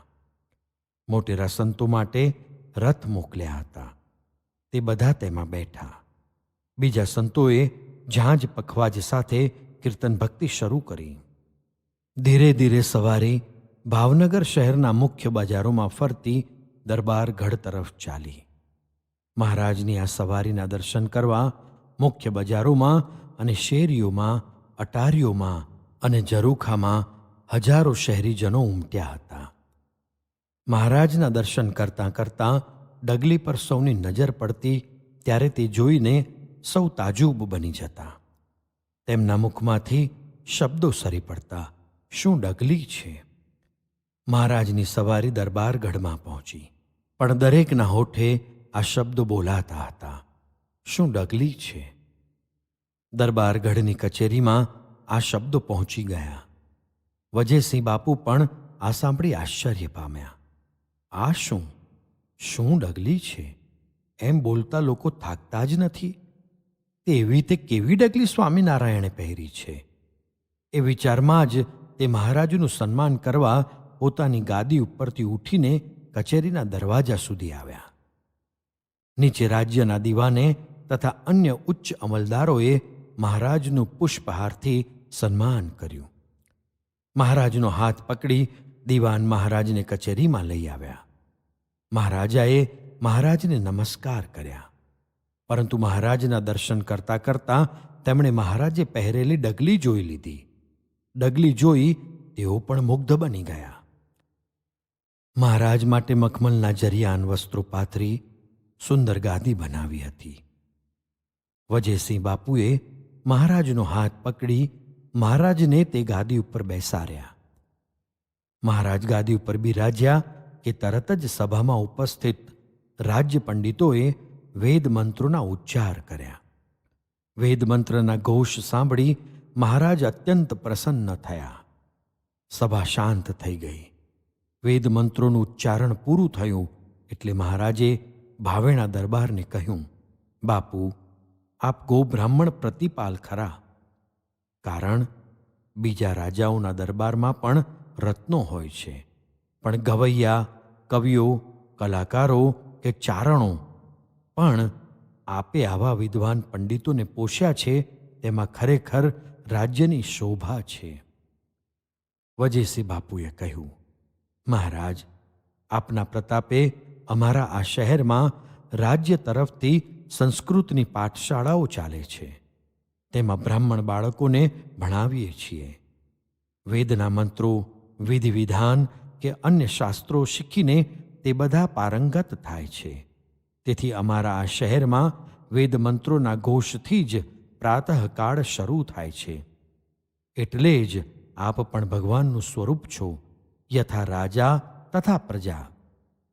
મોટેરા સંતો માટે રથ મોકલ્યા હતા. તે બધા તેમાં બેઠા. બીજા સંતોએ ઝાંઝ પખવાજ સાથે કીર્તન ભક્તિ શરૂ કરી. ધીરે ધીરે સવારી ભાવનગર શહેરના મુખ્ય બજારોમાં ફરતી દરબાર ગઢ તરફ ચાલી. મહારાજની આ સવારીના દર્શન કરવા મુખ્ય બજારોમાં અને શેરીઓમાં, અટારીઓમાં અને ઝરૂખામાં હજારો શહેરીજનો ઉમટ્યા હતા. મહારાજના દર્શન કરતાં કરતાં ડગલી પર સૌની નજર પડતી ત્યારે તે જોઈને સૌ તાજુબ બની જતા. તેમના મુખમાંથી શબ્દો સરી પડતા, શું ડગલી છે! મહારાજની સવારી દરબારગઢમાં પહોંચી, પણ દરેકના હોઠે આ શબ્દો બોલાતા હતા, શું ડગલી છે! દરબારગઢની કચેરીમાં આ શબ્દો પહોંચી ગયા. વજેસિંહ બાપુ પણ આ સાંભળી આશ્ચર્ય પામ્યા. આ શું ડગલી છે! એમ બોલતા લોકો થાકતા જ નથી. તે એવી તે કેવી ડગલી સ્વામિનારાયણે પહેરી છે! એ વિચારમાં જ તે મહારાજનું સન્માન કરવા પોતાની ગાદી ઉપરથી ઉઠીને કચેરીના દરવાજા સુધી આવ્યા. નીચે રાજ્યના દીવાને તથા અન્ય ઉચ્ચ અમલદારોએ મહારાજનું પુષ્પહારથી સન્માન કર્યું. મહારાજનો હાથ પકડી દીવાન મહારાજને કચેરીમાં લઈ આવ્યા. મહારાજાએ મહારાજને નમસ્કાર કર્યા, પરંતુ મહારાજના દર્શન કરતાં કરતાં તેમણે મહારાજે પહેરેલી ડગલી જોઈ લીધી. ડગલી જોઈ તેઓ પણ મુગ્ધ બની ગયા. મહારાજ માટે મખમલના જરિયાન વસ્ત્રો પાથરી સુંદર ગાદી બનાવી હતી. વજેસિંહ બાપુએ મહારાજનો હાથ પકડી મહારાજને તે ગાદી ઉપર બેસાડ્યા. મહારાજ ગાદી ઉપર બિરાજ્યા કે તરત જ સભામાં ઉપસ્થિત રાજ્ય પંડિતોએ વેદ મંત્રોના ઉચ્ચાર કર્યા. વેદ મંત્રના ઘોષ સાંભળી મહારાજ અત્યંત પ્રસન્ન થયા. સભા શાંત થઈ ગઈ. વેદ મંત્રોનું ઉચ્ચારણ પૂરું થયું એટલે મહારાજે ભાવેણા દરબારને કહ્યું, બાપુ, આપ ગો બ્રાહ્મણ પ્રતિપાલ ખરા. કારણ બીજા રાજાઓના દરબારમાં પણ રત્નો હોય છે, પણ ગવૈયા, કવિઓ, કલાકારો કે ચારણો, પણ આપે આવા વિદ્વાન પંડિતોને પોષ્યા છે, તેમાં ખરેખર રાજ્યની શોભા છે. વજેસિંહ બાપુએ કહ્યું, મહારાજ, આપના પ્રતાપે અમારા આ શહેરમાં રાજ્ય તરફથી સંસ્કૃતની પાઠશાળાઓ ચાલે છે. તેમાં બ્રાહ્મણ બાળકોને ભણાવીએ છીએ. વેદના મંત્રો, વિધિ વિધાન કે અન્ય શાસ્ત્રો શીખીને તે બધા પારંગત થાય છે. તેથી અમારા આ શહેરમાં વેદ મંત્રોના ઘોષથી જ પ્રાતઃકાળ શરૂ થાય છે. એટલે જ આપ પણ ભગવાનનું સ્વરૂપ છો. યથા રાજા તથા પ્રજા,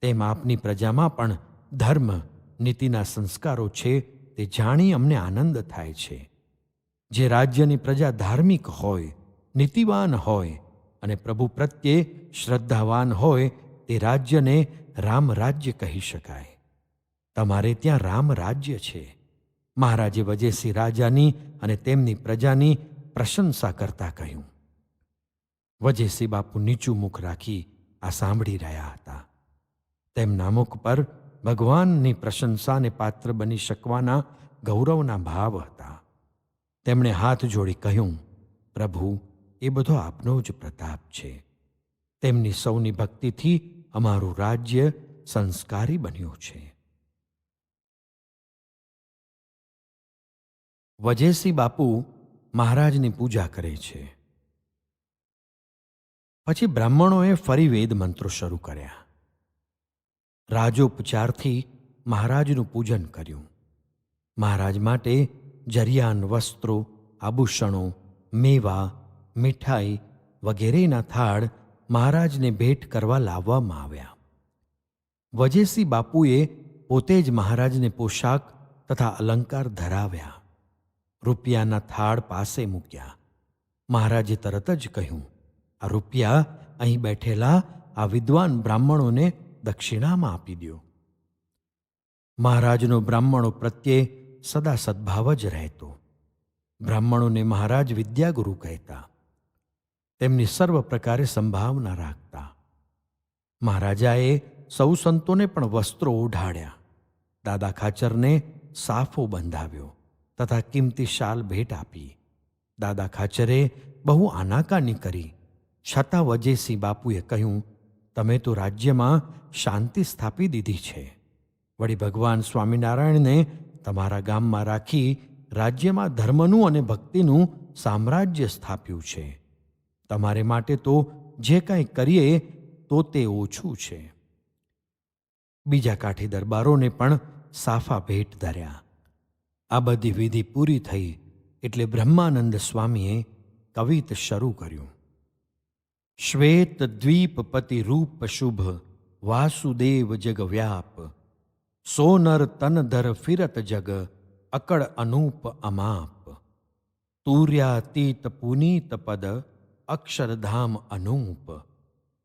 તેમ આપની પ્રજામાં પણ ધર્મ, નીતિના સંસ્કારો છે, તે જાણી અમને આનંદ થાય છે. જે રાજ્યની પ્રજા ધાર્મિક હોય, નીતિવાન હોય અને પ્રભુ પ્રત્યે શ્રદ્ધાવાન હોય, તે રાજ્યને રામ રાજ્ય કહી શકાય. તમારે ત્યાં રામ રાજ્ય છે. મહારાજે વજેસિંહ રાજાની અને તેમની પ્રજાની પ્રશંસા કરતા કહ્યું. વજેસિંહ બાપુ નીચું મુખ રાખી આ સાંભળી રહ્યા હતા. તેમના મુખ પર ભગવાનની પ્રશંસાને પાત્ર બની શકવાના ગૌરવના ભાવ હતા. તેમણે હાથ જોડી કહ્યું, પ્રભુ, એ બધો આપનો જ પ્રતાપ છે. તેમની સૌની ભક્તિથી અમારું રાજ્ય સંસ્કારી બન્યું છે. વજેસિંહ બાપુ મહારાજની પૂજા કરે છે. પછી બ્રાહ્મણોએ ફરી વેદ મંત્રો શરૂ કર્યા. રાજોપચારથી મહારાજનું પૂજન કર્યું. મહારાજ માટે જરિયાન વસ્ત્રો, આભૂષણો, મેવા, મીઠાઈ વગેરેના થાળ મહારાજને ભેટ કરવા લાવવામાં આવ્યા. વજેસિંહ બાપુએ પોતે જ મહારાજને પોશાક તથા અલંકાર ધરાવ્યા. રૂપિયાના થાળ પાસે મૂક્યા. મહારાજે તરત જ કહ્યું, આ રૂપિયા અહીં બેઠેલા આ વિદ્વાન બ્રાહ્મણોને દક્ષિણામાં આપી દો. મહારાજનો બ્રાહ્મણો પ્રત્યે સદા સદ્ભાવ જ રહેતો. બ્રાહ્મણોને મહારાજ વિદ્યાગુરુ કહેતા. તેમની સર્વ પ્રકારે સંભાવના રાખતા. મહારાજાએ સૌ સંતોને પણ વસ્ત્રો ઓઢાડ્યા. દાદા ખાચરને સાફો બંધાવ્યો તથા કિંમતી શાલ ભેટ આપી. દાદા ખાચરે બહુ આનાકાની કરી, છતાં વજેસિંહ બાપુએ કહ્યું, તમે તો રાજ્યમાં શાંતિ સ્થાપી દીધી છે. વળી ભગવાન સ્વામિનારાયણને તમારા ગામમાં રાખી રાજ્યમાં ધર્મનું અને ભક્તિનું સામ્રાજ્ય સ્થાપ્યું છે. તમારે માટે તો જે કાંઈ કરીએ તો તે ઓછું છે. બીજા કાઠી દરબારોને પણ સાફા ભેટ ધર્યા. આ બધી વિધિ પૂરી થઈ એટલે બ્રહ્માનંદ સ્વામીએ કવિત શરૂ કર્યું. શ્વેત દ્વીપપતિ રૂપ શુભ વાસુદેવ જગવ્યાપ, સોનર તનધર ફિરત જગ અકળ અનૂપ અમાપ, તુર્યાતીત પુનીત પદ અક્ષરધામ અનૂપ,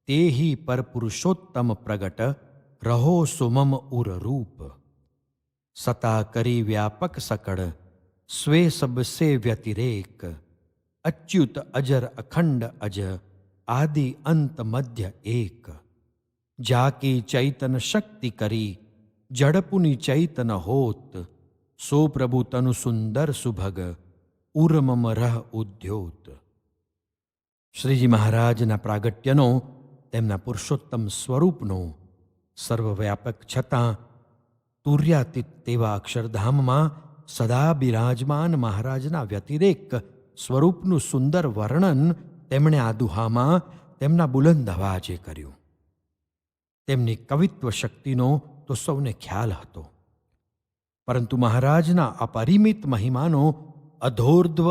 તેહી પર પુરુષોત્તમ પ્રગટ રહો સુમમ ઉર રૂપ, સતા કરી વ્યાપક સકળ સ્વે સબસે વ્યતિરેક, અચ્યુત અજર અખંડ અજ આદિ અંત મધ્ય એક, જાકી ચૈતન શક્તિ કરી જડપુની ચૈતન હોત, સો પ્રભુ તનુ સુંદર સુભગ ઉર્મમ રહ ઉદ્યોત. શ્રીજી મહારાજના પ્રાગટ્યનો, તેમના પુરુષોત્તમ સ્વરૂપનો, સર્વવ્યાપક છતાં તુર્યાતીત તેવા અક્ષરધામમાં સદા બિરાજમાન મહારાજના વ્યતિરેક સ્વરૂપનું સુંદર વર્ણન તેમણે આ દુહામાં તેમના બુલંદ અવાજે કર્યું. તેમની કવિત્વ શક્તિનો તો સૌને ખ્યાલ હતો, પરંતુ મહારાજના અપરિમિત મહિમાનો અધોર્ધ્વ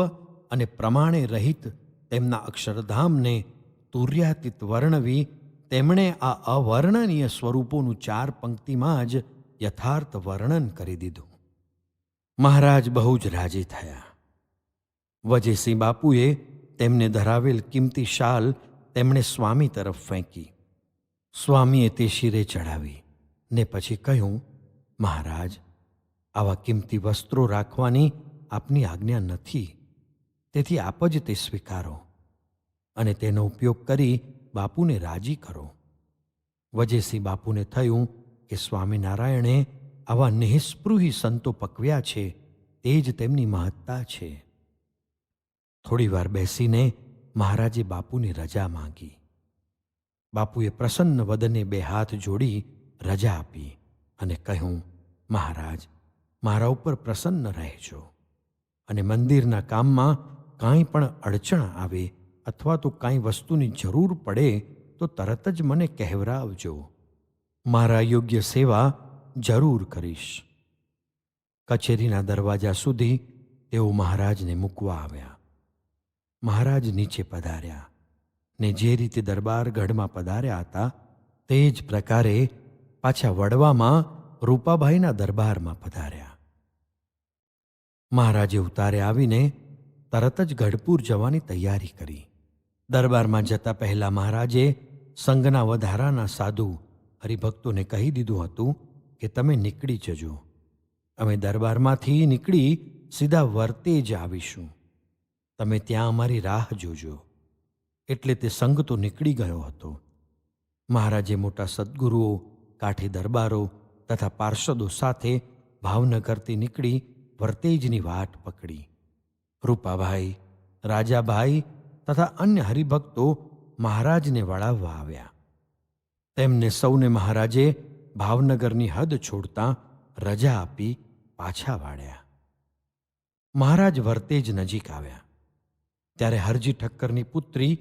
અને પ્રમાણે રહિત તેમના અક્ષરધામને તુર્યાતીત વર્ણવી તેમણે આ અવર્ણનીય સ્વરૂપોનું 4 પંક્તિમાં જ યથાર્થ વર્ણન કરી દીધું. મહારાજ બહુ જ રાજી થયા. વજેસિંહ બાપુએ તેમને ધરાવેલ કિંમતી શાલ તેમણે સ્વામી તરફ ફેંકી. સ્વામીએ તે શિરે ચડાવી ને પછી કહ્યું, મહારાજ, આવા કિંમતી વસ્ત્રો રાખવાની આપની આજ્ઞા નથી, તેથી આપ જ તે સ્વીકારો અને તેનો ઉપયોગ કરી બાપુને રાજી કરો. વજેસિંહ બાપુને થયું કે સ્વામિનારાયણે આવા નિઃસ્પૃહી સંતો પકવ્યા છે, તે જ તેમની મહત્તા છે. થોડી વાર બેસીને મહારાજે બાપુની રજા માંગી. બાપુએ પ્રસન્ન વદને 2 હાથ જોડી રજા આપી અને કહ્યું, મહારાજ, મારા ઉપર પ્રસન્ન રહેજો અને મંદિરના કામમાં કાંઈ પણ અડચણ આવે અથવા તો કાંઈ વસ્તુની જરૂર પડે તો તરત જ મને કહેવરાવજો. મારા યોગ્ય સેવા જરૂર કરીશ. કચેરીના દરવાજા સુધી તેઓ મહારાજને મૂકવા આવ્યા. મહારાજ નીચે પધાર્યા ને જે રીતે દરબાર ગઢમાં પધાર્યા હતા તે જ પ્રકારે પાછા વડવામાં રૂપાબાઈના દરબારમાં પધાર્યા. મહારાજે ઉતારે આવીને તરત જ ગઢપુર જવાની તૈયારી કરી. દરબારમાં જતા પહેલા મહારાજે સંઘના વધારાના સાધુ હરિભક્તોને કહી દીધું હતું કે તમે નીકળી જજો. અમે દરબારમાંથી નીકળી સીધા વર્તે જ આવીશું. તમે ત્યાં અમારી રાહ જોજો. એટલે તે સંઘ તો નીકળી ગયો હતો. મહારાજે મોટા સદ્ગુરુઓ, કાઠી દરબારો તથા પાર્ષદો સાથે ભાવનગરથી નીકળી વર્તેજની વાટ પકડી. રૂપાભાઈ, રાજાભાઈ તથા અન્ય હરિભક્તો મહારાજને વળાવવા આવ્યા. તેમને સૌને મહારાજે ભાવનગરની હદ છોડતા રજા આપી પાછા વાળ્યા. મહારાજ વર્તેજ નજીક આવ્યા ત્યારે હરજી ઠક્કરની પુત્રી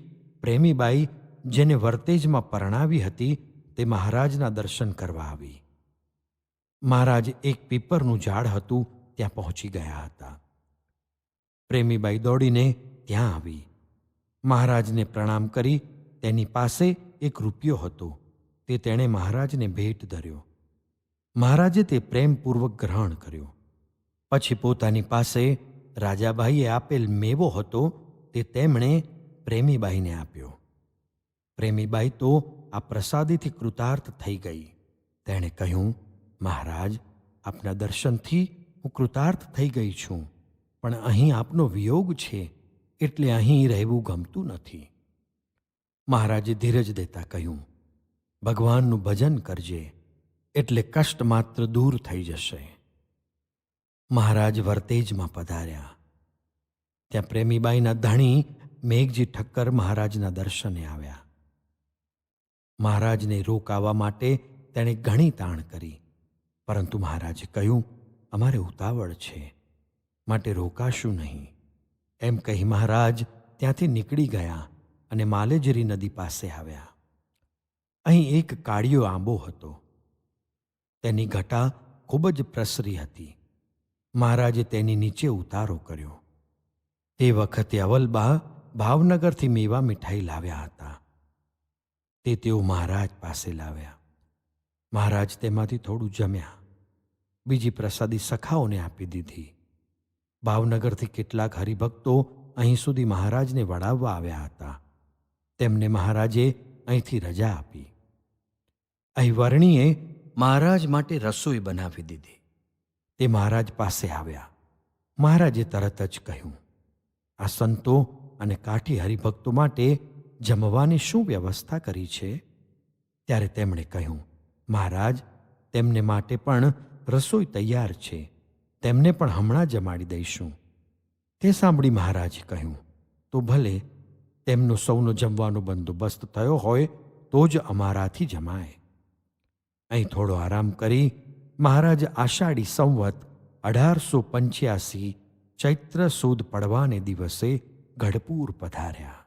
પ્રેમીબાઈ, જેને વર્તેજમાં પરણાવી હતી, તે મહારાજના દર્શન કરવા આવી. મહારાજ એક પીપરનું ઝાડ હતું ત્યાં પહોંચી ગયા હતા. પ્રેમીબાઈ દોડીને ત્યાં આવી. મહારાજને પ્રણામ કરી તેની પાસે 1 રૂપિયો હતો તે તેણે મહારાજને ભેટ ધર્યો. મહારાજે તે પ્રેમપૂર્વક ગ્રહણ કર્યો. પછી પોતાની પાસે રાજાબાઈએ આપેલ મેવો હતો તે તેમણે પ્રેમીબાઈને આપ્યો. પ્રેમીબાઈ તો આ પ્રસાદીથી કૃતાર્થ થઈ ગઈ. તેણે કહ્યું, મહારાજ, આપના દર્શનથી હું કૃતાર્થ થઈ ગઈ છું. પણ અહીં આપનો વિયોગ છે એટલે અહીં રહેવું ગમતું નથી. મહારાજે ધીરજ દેતા કહ્યું, ભગવાનનું ભજન કરજે એટલે કષ્ટ માત્ર દૂર થઈ જશે. મહારાજ વર્તેજમાં પધાર્યા. ત્યાં પ્રેમીબાઈના ધણી મેઘજી ઠક્કર મહારાજના દર્શને આવ્યા. મહારાજને રોકાવા માટે તેણે ઘણી તાણ કરી, પરંતુ મહારાજે કહ્યું, અમારે ઉતાવળ છે, માટે રોકાશું નહીં. એમ કહી મહારાજ ત્યાંથી નીકળી ગયા અને માલેજરી નદી પાસે આવ્યા. અહીં એક કાળિયો આંબો હતો. તેની ઘટા ખૂબ જ પ્રસરી હતી. મહારાજે તેની નીચે ઉતારો કર્યો. તે વખતે અવલબા ભાવનગરથી મેવા મીઠાઈ લાવ્યા હતા. તે તેઓ મહારાજ પાસે લાવ્યા. મહારાજ તેમાંથી થોડું જમ્યા. બીજી પ્રસાદી સખાઓને આપી દીધી. ભાવનગરથી કેટલાક હરિભક્તો અહીં સુધી મહારાજને વડાવવા આવ્યા હતા. તેમને મહારાજે અહીંથી રજા આપી. અહીં વર્ણીએ મહારાજ માટે રસોઈ બનાવી દીધી. તે મહારાજ પાસે આવ્યા. મહારાજે તરત જ કહ્યું, આ સંતો અને કાઠી હરિભક્તો માટે જમવાની શું વ્યવસ્થા કરી છે? ત્યારે તેમણે કહ્યું, મહારાજ, તેમને માટે પણ રસોઈ તૈયાર છે. તેમને પણ હમણાં જમાડી દઈશું. તે સાંભળી મહારાજે કહ્યું, તો ભલે, તેમનો સૌનો જમવાનો બંદોબસ્ત થયો હોય તો જ અમારાથી જમાય. અહીં થોડો આરામ કરી મહારાજ આષાઢી સંવત 1885 ચૈત્ર સુદ પડવાને દિવસે ગઢપુર પધાર્યા.